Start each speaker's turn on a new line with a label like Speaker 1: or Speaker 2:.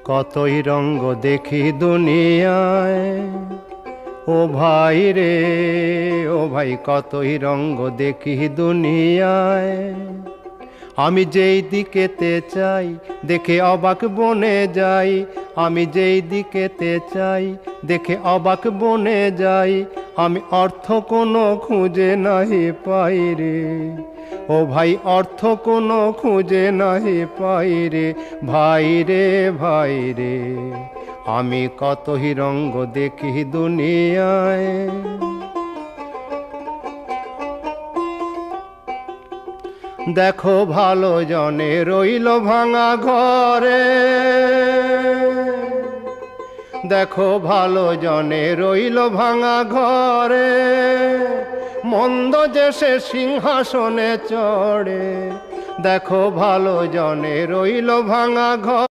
Speaker 1: কতই রঙ্গ দেখি দুনিয়ায়, ও ভাই রে ও ভাই, কতই রঙ্গ দেখি দুনিয়ায়। আমি যেই দিকেতে চাই দেখে অবাক বনে যাই, আমি যেই দিকেতে চাই দেখে অবাক বনে যাই। আমি অর্থ কোনো খুঁজে নাহি পাই রে, ও ভাই অর্থ কোনো খুঁজে নাহি পাই রে। ভাই রে ভাই রে, আমি কতই রঙ্গ দেখি দুনিয়ায়। দেখো ভালো জনে রইল ভাঙা ঘরে, দেখো ভালো জনে রইল ভাঙা ঘরে। মন্দ যে সে সিংহাসনে চড়ে, দেখো ভালো জনে রইল ভাঙা ঘরে।